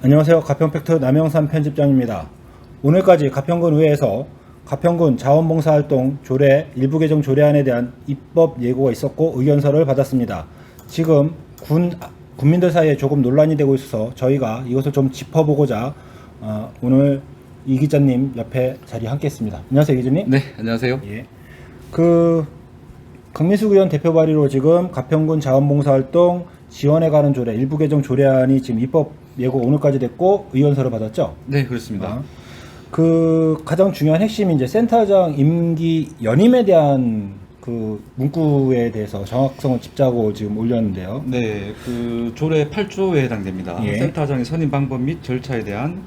안녕하세요. 가평팩트 남영삼 편집장입니다. 오늘까지 가평군 의회에서 가평군 자원봉사활동 조례 일부 개정 조례안에 대한 입법 예고가 있었고 의견서를 받았습니다. 지금 군민들 사이에 조금 논란이 되고 있어서 저희가 이것을 좀 짚어보고자 오늘 이 기자님 옆에 자리에 함께 했습니다. 안녕하세요, 기자님. 네, 안녕하세요. 예. 강민숙 의원 대표 발의로 지금 가평군 자원봉사활동 지원해가는 조례 일부 개정 조례안이 지금 입법 예고 오늘까지 됐고 의견서를 받았죠. 네, 그렇습니다. 가장 중요한 핵심이 이제 센터장 임기 연임에 대한 그 문구에 대해서 정확성을 짚자고 지금 올렸는데요. 네, 그 조례 8조에 해당됩니다. 예. 센터장의 선임 방법 및 절차에 대한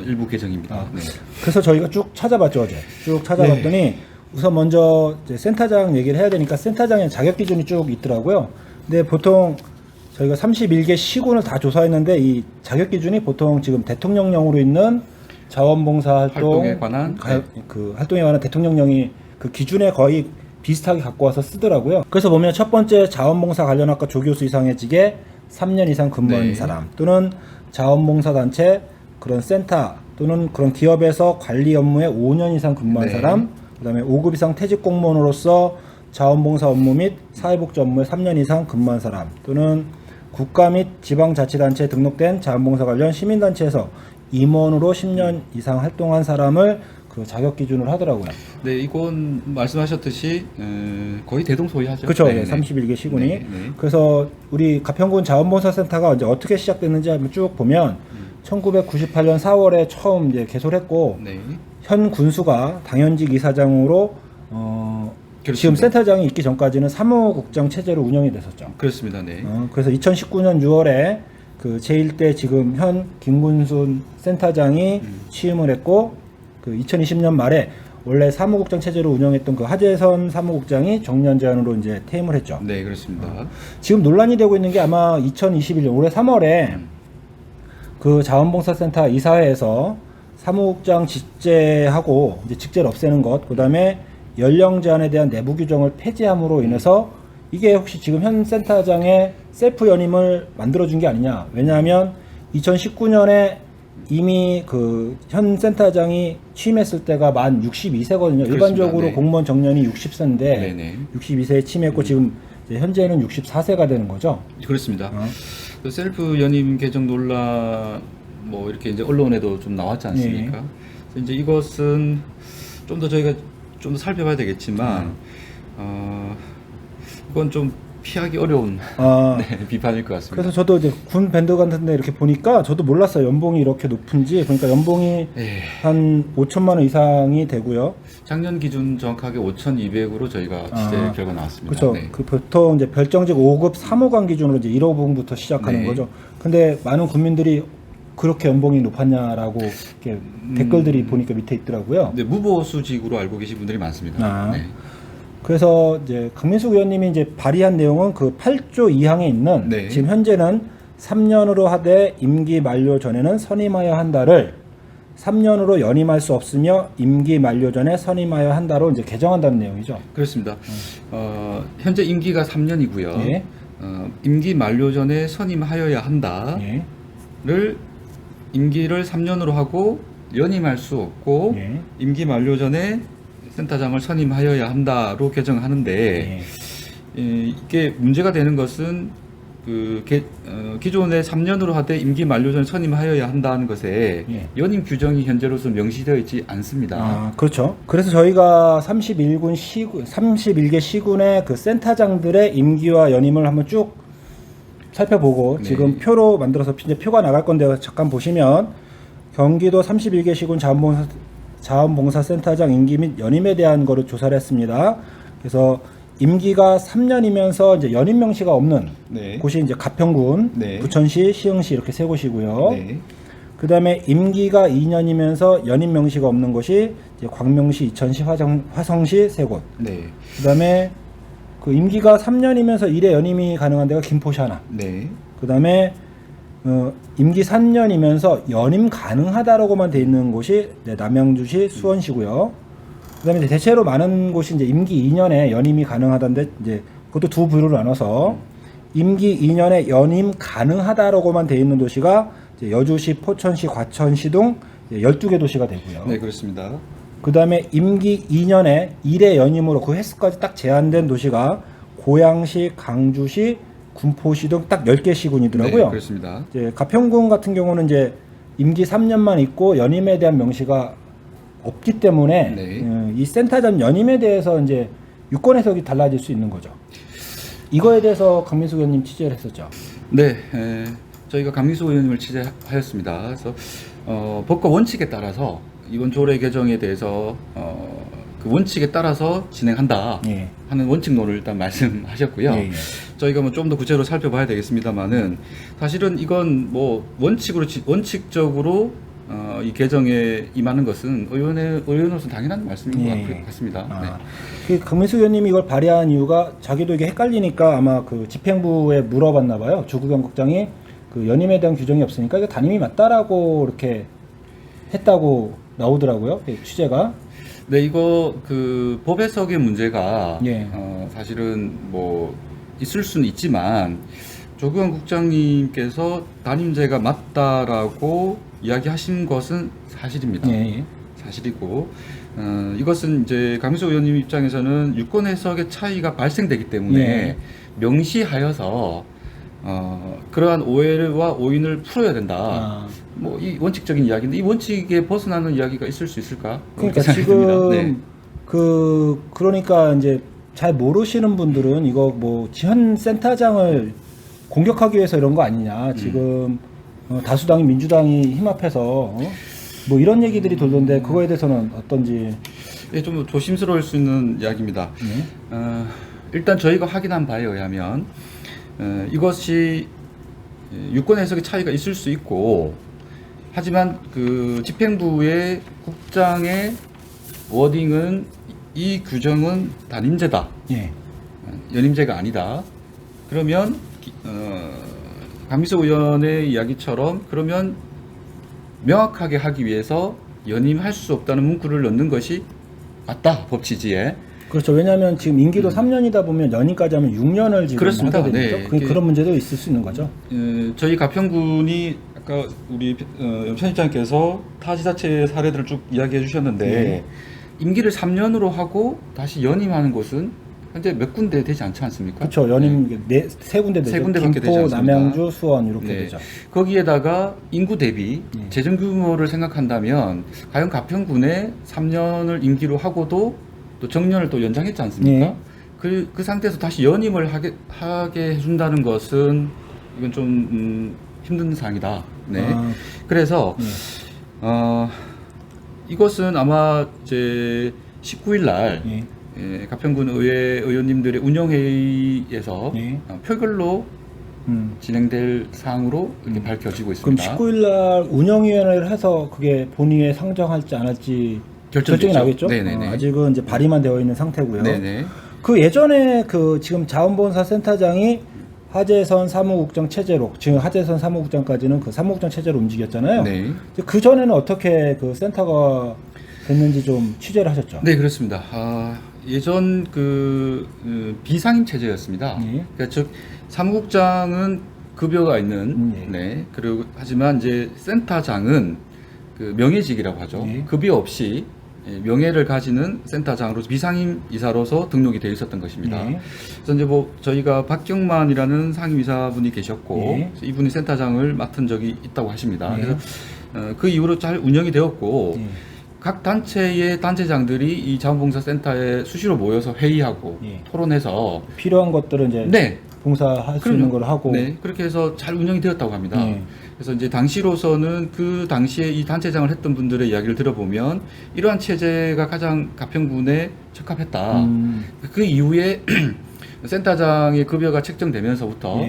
일부 개정입니다. 네. 그래서 저희가 쭉 찾아봤죠, 어제. 쭉 찾아봤더니 우선 먼저 이제 센터장 얘기를 해야 되니까 센터장의 자격 기준이 쭉 있더라고요. 근데 보통 저희가 31개 시군을 다 조사했는데 이 자격 기준이 보통 지금 대통령령으로 있는 자원봉사 활동에 관한 그 활동에 관한 대통령령이 그 기준에 거의 비슷하게 갖고 와서 쓰더라고요. 그래서 보면 첫 번째 자원봉사 관련 학과 조교수 이상의 직에 3년 이상 근무한 사람 또는 자원봉사 단체 그런 센터 또는 그런 기업에서 관리 업무에 5년 이상 근무한 사람, 그다음에 5급 이상 퇴직 공무원으로서 자원봉사 업무 및 사회복지 업무에 3년 이상 근무한 사람 또는 국가 및 지방자치단체에 등록된 자원봉사 관련 시민단체에서 임원으로 10년 이상 활동한 사람을 그 자격 기준으로 하더라고요. 네, 이건 말씀하셨듯이 거의 대동소이하죠. 그렇죠. 네, 31개 시군이. 그래서 우리 가평군 자원봉사센터가 이제 어떻게 시작됐는지 한번 쭉 보면 1998년 4월에 처음 이제 개소했고 현 군수가 당연직 이사장으로 지금 센터장이 있기 전까지는 사무국장 체제로 운영이 됐었죠. 그렇습니다. 네. 그래서 2019년 6월에 그 제1대 지금 현 김군순 센터장이 취임을 했고 그 2020년 말에 원래 사무국장 체제로 운영했던 그 하재선 사무국장이 정년 제한으로 이제 퇴임을 했죠. 네, 그렇습니다. 지금 논란이 되고 있는 게 아마 2021년 올해 3월에 그 자원봉사센터 이사회에서 사무국장 직제하고 이제 직제를 없애는 것, 그다음에 연령 제한에 대한 내부 규정을 폐지함으로 인해서 이게 혹시 지금 현 센터장의 셀프 연임을 만들어준 게 아니냐. 왜냐하면 2019년에 이미 그 현 센터장이 취임했을 때가 만 62세거든요. 일반적으로 공무원 정년이 60세인데 62세에 취임했고 지금 이제 현재는 64세가 되는 거죠. 그렇습니다. 그 셀프 연임 개정 논란 뭐 이렇게 이제 언론에도 좀 나왔지 않습니까? 그래서 이제 이것은 좀 더 저희가 좀 더 살펴봐야 되겠지만 이건 좀 피하기 어려운 비판일 것 같습니다. 그래서 저도 이제 군 밴드 같은데 이렇게 보니까 저도 몰랐어요. 연봉이 이렇게 높은지. 그러니까 연봉이 한 5천만 원 이상이 되고요. 작년 기준 정확하게 5,200으로 저희가 취재 결과 나왔습니다. 그렇죠. 그 보통 이제 별정직 5급 사무관 기준으로 이제 1호분부터 시작하는 거죠. 근데 많은 국민들이 그렇게 연봉이 높았냐라고 이렇게 댓글들이 보니까 밑에 있더라고요. 네, 무보수직으로 알고 계신 분들이 많습니다. 그래서 이제 강민숙 의원님이 이제 발의한 내용은 그 8조 2항에 있는 지금 현재는 3년으로 하되 임기 만료 전에는 선임하여야 한다를 3년으로 연임할 수 없으며 임기 만료 전에 선임하여야 한다로 이제 개정한다는 내용이죠. 그렇습니다. 현재 임기가 3년이고요. 임기 만료 전에 선임하여야 한다를 임기를 3년으로 하고 연임할 수 없고 임기 만료 전에 센터장을 선임하여야 한다로 개정하는데 이게 문제가 되는 것은 그 기존에 3년으로 하되 임기 만료 전에 선임하여야 한다는 것에 연임 규정이 현재로서 명시되어 있지 않습니다. 그렇죠. 그래서 저희가 31개 시군의 그 센터장들의 임기와 연임을 한번 쭉 살펴보고 지금 표로 만들어서 이제 표가 나갈 건데 잠깐 보시면 경기도 31개 시군 자원봉사센터장 임기 및 연임에 대한 거를 조사를 했습니다. 그래서 임기가 3년이면서 이제 연임 명시가 없는 곳이 이제 가평군, 부천시, 시흥시 이렇게 세 곳이고요. 그 다음에 임기가 2년이면서 연임 명시가 없는 곳이 이제 광명시, 이천시, 화성시 세 곳. 그 다음에 그 임기가 3년이면서 1회 연임이 가능한 데가 김포시 하나. 그 다음에 임기 3년이면서 연임 가능하다라고만 돼 있는 곳이 남양주시, 수원시고요. 그다음에 이제 대체로 많은 곳이 이제 임기 2년에 연임이 가능하다는데 이제 그것도 두 부류로 나눠서 임기 2년에 연임 가능하다라고만 돼 있는 도시가 이제 여주시, 포천시, 과천시 등 12개 도시가 되고요. 네, 그렇습니다. 그 다음에 임기 2년에 1회 연임으로 그 횟수까지 딱 제한된 도시가 고양시, 강주시, 군포시 등 딱 10개 시군이더라고요. 네, 그렇습니다. 이제 가평군 같은 경우는 이제 임기 3년만 있고 연임에 대한 명시가 없기 때문에 네. 이 센터장 연임에 대해서 이제 유권 해석이 달라질 수 있는 거죠. 이거에 대해서 강민수 의원님 취재를 했었죠. 네, 저희가 강민수 의원님을 취재하였습니다. 그래서 법과 원칙에 따라서 이번 조례 개정에 대해서 그 원칙에 따라서 진행한다 예. 하는 원칙론을 일단 말씀하셨고요. 예, 예. 저희가 뭐 좀 더 구체로 살펴봐야 되겠습니다만은 사실은 이건 뭐 원칙적으로 이 개정에 임하는 것은 의원으로서 당연한 말씀인 것 같습니다. 네. 그 강민수 의원님이 이걸 발의한 이유가 자기도 이게 헷갈리니까 아마 그 집행부에 물어봤나 봐요. 주구경 국장이 그 연임에 대한 규정이 없으니까 이거 단임이 맞다라고 이렇게 했다고 나오더라고요. 취재가. 네, 이거 그 법 해석의 문제가 예. 사실은 뭐 있을 수는 있지만 조규환 국장님께서 단임제가 맞다라고 이야기하신 것은 사실입니다. 예. 사실이고 이것은 이제 강민수 의원님 입장에서는 유권 해석의 차이가 발생되기 때문에 예. 명시하여서 그러한 오해와 오인을 풀어야 된다. 뭐 이 원칙적인 이야기인데 이 원칙에 벗어나는 이야기가 있을 수 있을까? 그러니까 지금 네. 그러니까 이제 잘 모르시는 분들은 이거 뭐 현 센터장을 공격하기 위해서 이런 거 아니냐. 지금 다수당이 민주당이 힘합해서 뭐 이런 얘기들이 돌던데 그거에 대해서는 어떤지. 예, 좀 조심스러울 수 있는 이야기입니다. 일단 저희가 확인한 바에 의하면 이것이 유권 해석의 차이가 있을 수 있고 하지만 그 집행부의 국장의 워딩은 이 규정은 단임제다. 예. 연임제가 아니다. 그러면 강민수 의원의 이야기처럼 그러면 명확하게 하기 위해서 연임할 수 없다는 문구를 넣는 것이 맞다. 법 취지에. 그렇죠. 왜냐하면 지금 임기도 3년이다 보면 연임까지 하면 6년을 지금 그렇습니다. 하게 되죠. 네. 그런 문제도 있을 수 있는 거죠. 저희 가평군이 아까 우리 편집장께서 타 지자체 사례들을 쭉 이야기해 주셨는데 임기를 3년으로 하고 다시 연임하는 곳은 현재 몇 군데 되지 않지 않습니까? 그렇죠. 연임 세 군데 되죠. 세 군데밖에 되지 김포, 않습니다. 남양주, 수원 이렇게 네. 되죠. 거기에다가 인구 대비 재정 규모를 생각한다면 과연 가평군에 3년을 임기로 하고도 또 정년을 또 연장했지 않습니까? 그 상태에서 다시 연임을 하게 해준다는 것은 이건 좀 힘든 사항이다. 네. 그래서 이것은 아마 이제 19일 날 가평군 의회 의원님들의 운영회의에서 표결로 진행될 사항으로 이렇게 밝혀지고 있습니다. 그럼 19일 날 운영위원회를 해서 그게 본회의에 상정할지 안 할지 결정이 나겠죠? 네네네. 아직은 이제 발의만 되어 있는 상태고요. 네네. 그 예전에 그 지금 자원봉사 센터장이 하재선 사무국장 체제로 지금 하재선 사무국장까지는 그 사무국장 체제로 움직였잖아요. 네. 그 전에는 어떻게 그 센터가 됐는지 좀 취재를 하셨죠? 네, 그렇습니다. 예전 비상임 체제였습니다. 그러니까 즉 사무국장은 급여가 있는 그리고 하지만 이제 센터장은 그 명예직이라고 하죠. 급여 없이 명예를 가지는 센터장으로 비상임 이사로서 등록이 되어 있었던 것입니다. 그래서 이제 뭐 저희가 박경만이라는 상임 이사분이 계셨고 이분이 센터장을 맡은 적이 있다고 하십니다. 그래서 그 이후로 잘 운영이 되었고 각 단체의 단체장들이 이 자원봉사센터에 수시로 모여서 회의하고 토론해서 필요한 것들은 이제 봉사할 수 있는 걸 하고 그렇게 해서 잘 운영이 되었다고 합니다. 그래서 이제 당시로서는 그 당시에 이 단체장을 했던 분들의 이야기를 들어보면 이러한 체제가 가장 가평군에 적합했다. 그 이후에 센터장의 급여가 책정되면서부터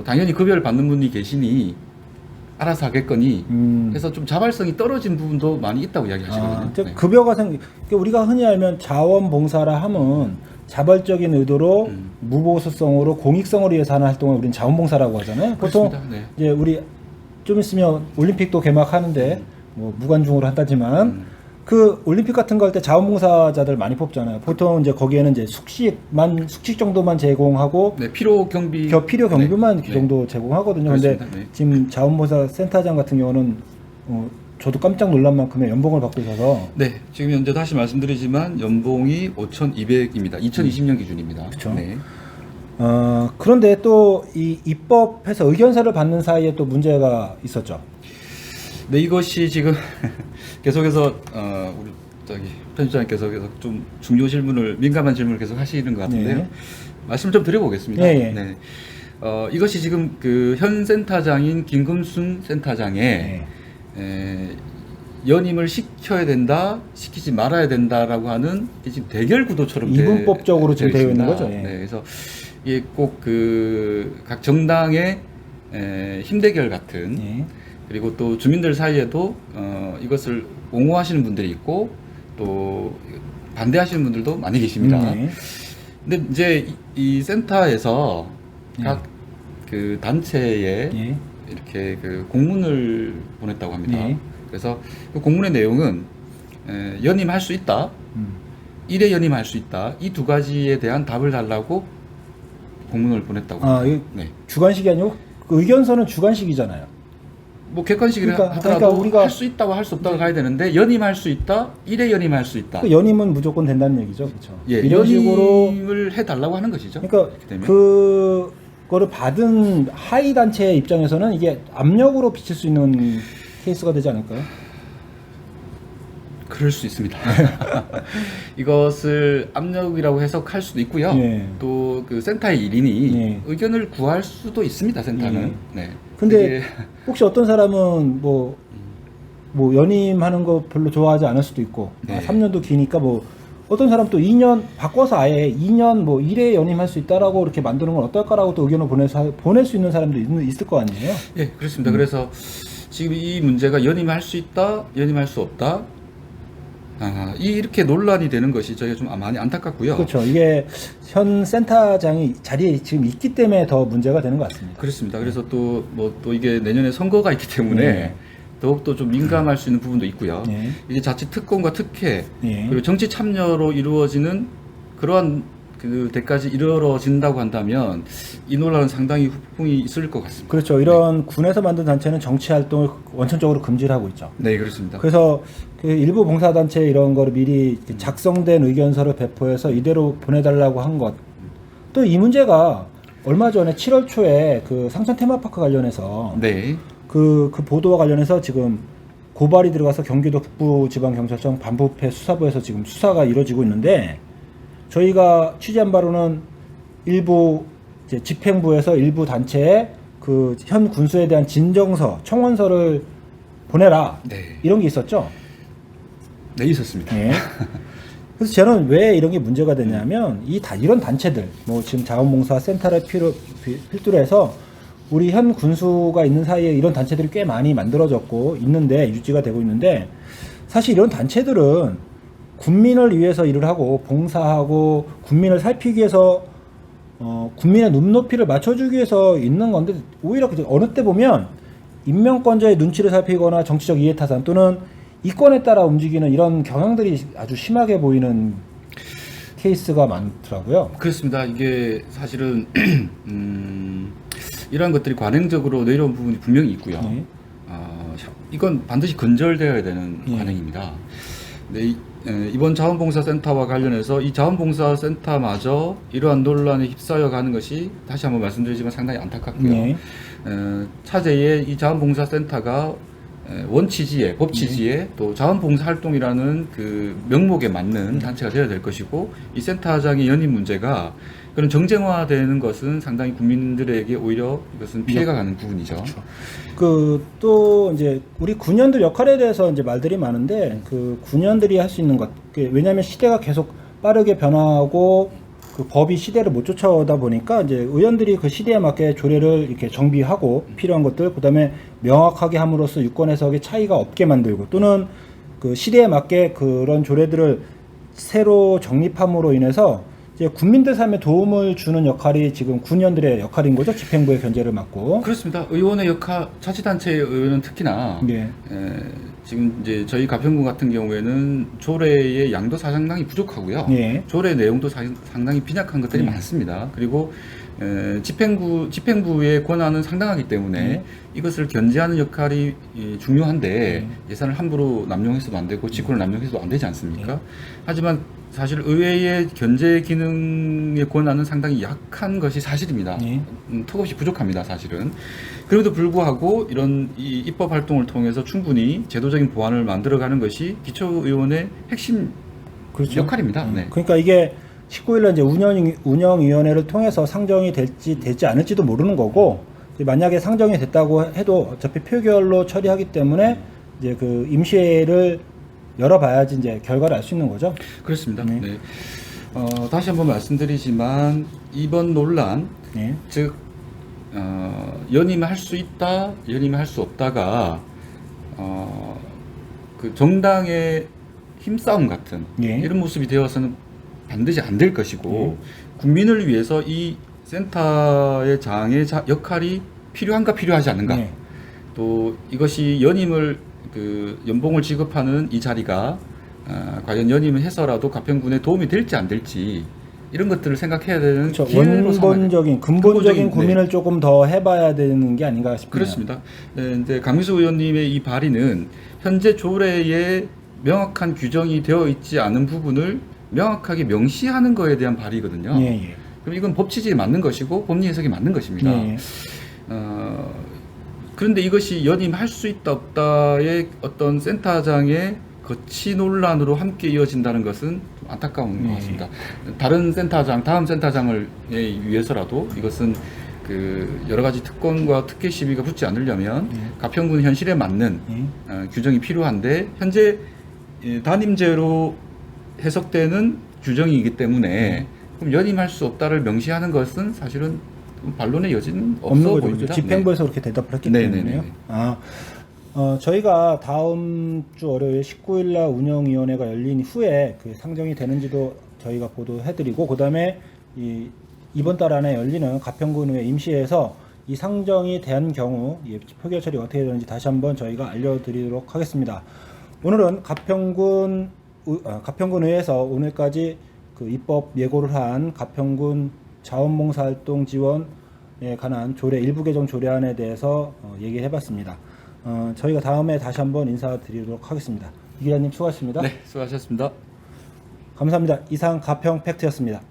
당연히 급여를 받는 분이 계시니 알아서 하겠거니 해서 좀 자발성이 떨어진 부분도 많이 있다고 이야기하시거든요. 급여가 우리가 흔히 알면 자원봉사라 하면 자발적인 의도로 무보수성으로 공익성을 위해서 하는 활동을 우리는 자원봉사라고 하잖아요. 보통 이제 우리 좀 있으면 올림픽도 개막하는데 뭐 무관중으로 한다지만 그 올림픽 같은 거 할 때 자원봉사자들 많이 뽑잖아요. 보통 이제 거기에는 이제 숙식 정도만 제공하고 네, 필요 경비 필요 경비만 네, 그 정도 제공하거든요. 근데 네. 지금 자원봉사 센터장 같은 경우는 저도 깜짝 놀란 만큼의 연봉을 받고 있어서 네, 지금 현재 다시 말씀드리지만 연봉이 5,200입니다. 2020년 기준입니다. 그렇죠. 네. 그런데 또 이 입법해서 의견서를 받는 사이에 또 문제가 있었죠. 네, 이것이 지금 계속해서 우리 편집장님께서 계속 좀 중요 질문을 민감한 질문을 계속 하시는 것 같은데요. 네. 말씀 좀 드려보겠습니다. 네. 네. 이것이 지금 그 현 센터장인 김금순 센터장의 연임을 시켜야 된다, 시키지 말아야 된다라고 하는 지금 대결 구도처럼 이분법적으로 지금 되어 있는 거죠. 네, 그래서 이게 꼭 그 각 정당의 힘 대결 같은 그리고 또 주민들 사이에도 이것을 옹호하시는 분들이 있고 또 반대하시는 분들도 많이 계십니다. 근데 이제 이 센터에서 각 그 단체에 이렇게 그 공문을 보냈다고 합니다. 그래서 그 공문의 내용은 연임할 수 있다, 1회 연임할 수 있다, 이 두 가지에 대한 답을 달라고 공문을 보냈다고 합니다. 네. 주관식이 아니고 그 의견서는 주관식이잖아요. 뭐 객관식이라 그러니까 하더라도 우리가 할 수 있다고 할 수 없다고 가야 되는데 연임할 수 있다, 1회 연임할 수 있다. 그 연임은 무조건 된다는 얘기죠, 그렇죠? 예, 이런 식으로 연임을 해달라고 하는 것이죠. 그러니까 그거를 받은 하위 단체 입장에서는 이게 압력으로 비칠 수 있는 케이스가 되지 않을까요? 그럴 수 있습니다. 이것을 압력이라고 해석할 수도 있고요. 또 그 센터의 일인이 의견을 구할 수도 있습니다. 센터는. 네. 근데 혹시 어떤 사람은 뭐 연임하는 거 별로 좋아하지 않을 수도 있고 3년도 기니까 뭐 어떤 사람 또 2년 바꿔서 아예 2년 뭐 1회 연임할 수 있다라고 이렇게 만드는 건 어떨까라고 또 의견을 보낼 수 있는 사람도 있을 거 아니에요? 예, 그렇습니다. 그래서 지금 이 문제가 연임할 수 있다, 연임할 수 없다. 이렇게 논란이 되는 것이 저희가 좀 많이 안타깝고요. 그렇죠. 이게 현 센터장이 자리에 지금 있기 때문에 더 문제가 되는 것 같습니다. 그렇습니다. 그래서 또 이게 내년에 선거가 있기 때문에 더욱더 좀 민감할 수 있는 부분도 있고요. 이게 자칫 특권과 특혜 그리고 정치 참여로 이루어지는 그러한 그 데까지 이루어진다고 한다면 이 논란은 상당히 후폭풍이 있을 것 같습니다. 그렇죠. 이런 군에서 만든 단체는 정치 활동을 원천적으로 금지를 하고 있죠. 네, 그렇습니다. 그래서 그 일부 봉사단체 이런 거를 미리 작성된 의견서를 배포해서 이대로 보내달라고 한 것. 또 이 문제가 얼마 전에 7월 초에 그 상천 테마파크 관련해서 그 보도와 관련해서 지금 고발이 들어가서 경기도 북부지방경찰청 반부패 수사부에서 지금 수사가 이루어지고 있는데 저희가 취재한 바로는 일부 이제 집행부에서 일부 단체에 그 현 군수에 대한 진정서, 청원서를 보내라 이런 게 있었죠. 네, 있었습니다. 그래서 저는 왜 이런 게 문제가 되냐면 이런 단체들, 뭐 지금 자원봉사 센터를 필두로 해서 우리 현 군수가 있는 사이에 이런 단체들이 꽤 많이 만들어졌고 있는데 유지가 되고 있는데 사실 이런 단체들은 군민을 위해서 일을 하고 봉사하고 군민을 살피기 위해서 국민의 눈높이를 맞춰주기 위해서 있는 건데 오히려 어느 때 보면 인명권자의 눈치를 살피거나 정치적 이해타산 또는 이권에 따라 움직이는 이런 경향들이 아주 심하게 보이는 케이스가 많더라고요. 그렇습니다. 이게 사실은 이러한 것들이 관행적으로 내려온 부분이 분명히 있고요. 이건 반드시 근절되어야 되는 관행입니다. 네, 이번 자원봉사센터와 관련해서 이 자원봉사센터마저 이러한 논란에 휩싸여 가는 것이 다시 한번 말씀드리지만 상당히 안타깝고요. 차제에 이 자원봉사센터가 원취지에, 법취지에 또 자원봉사활동이라는 그 명목에 맞는 단체가 되어야 될 것이고 이 센터장의 연임 문제가 그런 정쟁화되는 것은 상당히 국민들에게 오히려 이것은 피해가 가는 부분이죠. 그렇죠. 또 이제 우리 군연들 역할에 대해서 이제 말들이 많은데 그 군연들이 할 수 있는 것, 왜냐하면 시대가 계속 빠르게 변화하고 그 법이 시대를 못 쫓아오다 보니까 이제 의원들이 그 시대에 맞게 조례를 이렇게 정비하고 필요한 것들, 그다음에 명확하게 함으로써 유권 해석의 차이가 없게 만들고 또는 그 시대에 맞게 그런 조례들을 새로 정립함으로 인해서 이제 국민들 삶에 도움을 주는 역할이 지금 군의원들의 역할인 거죠. 집행부의 견제를 맡고. 그렇습니다. 의원의 역할, 자치단체 의원은 특히나 예. 지금 이제 저희 가평군 같은 경우에는 조례의 양도 상당히 부족하고요. 예. 조례 내용도 상당히 빈약한 것들이 많습니다. 그리고 집행부의 권한은 상당하기 때문에 이것을 견제하는 역할이 중요한데 예산을 함부로 남용해서도 안 되고 직권을 남용해서도 안 되지 않습니까? 하지만 사실 의회의 견제 기능의 권한은 상당히 약한 것이 사실입니다. 턱없이 부족합니다, 사실은. 그럼에도 불구하고 이런 이 입법 활동을 통해서 충분히 제도적인 보완을 만들어가는 것이 기초의원의 핵심 그렇죠. 역할입니다. 네. 그러니까 이게 19일날 이제 운영위원회를 통해서 상정이 되지 않을지도 모르는 거고, 만약에 상정이 됐다고 해도 어차피 표결로 처리하기 때문에 이제 그 임시회를 열어봐야지 이제 결과를 알 수 있는 거죠. 그렇습니다. 네. 다시 한번 말씀드리지만 이번 논란, 즉 연임할 수 있다, 연임할 수 없다가 그 정당의 힘싸움 같은 이런 모습이 되어서는 반드시 안 될 것이고 국민을 위해서 이 센터의 장의 역할이 필요한가 필요하지 않는가. 또 이것이 연임을 그 연봉을 지급하는 이 자리가 과연 연임을 해서라도 가평군에 도움이 될지 안 될지 이런 것들을 생각해야 되는 그렇죠. 기회로 근본적인 고민을 조금 더 해봐야 되는 게 아닌가 싶습니다. 그렇습니다. 네, 이제 강미수 의원님의 이 발의는 현재 조례에 명확한 규정이 되어 있지 않은 부분을 명확하게 명시하는 거에 대한 발의거든요. 그럼 이건 법 취지에 맞는 것이고 법리 해석이 맞는 것입니다. 그런데 이것이 연임할 수 있다 없다의 어떤 센터장의 거치 논란으로 함께 이어진다는 것은 좀 안타까운 것 같습니다. 다른 센터장, 다음 센터장을 위해서라도 이것은 그 여러 가지 특권과 특혜 시비가 붙지 않으려면 가평군 현실에 맞는 규정이 필요한데 현재 단임제로 해석되는 규정이기 때문에 그럼 연임할 수 없다를 명시하는 것은 사실은 반론의 여지는 없어 거죠. 보입니다. 집행부에서 그렇게 대답을 했기 때문에요. 저희가 다음 주 월요일 19일 날 운영위원회가 열린 후에 그 상정이 되는지도 저희가 보도해드리고, 그 다음에 이번 달 안에 열리는 가평군의회 임시회에서 이 상정이 된 경우 표결 처리 어떻게 되는지 다시 한번 저희가 알려드리도록 하겠습니다. 오늘은 가평군의회에서 오늘까지 그 입법 예고를 한 가평군 자원봉사활동 지원에 관한 조례 일부 개정 조례안에 대해서 얘기를 해봤습니다. 저희가 다음에 다시 한번 인사드리도록 하겠습니다. 이 기자님 수고하셨습니다. 네, 수고하셨습니다. 감사합니다. 이상 가평 팩트였습니다.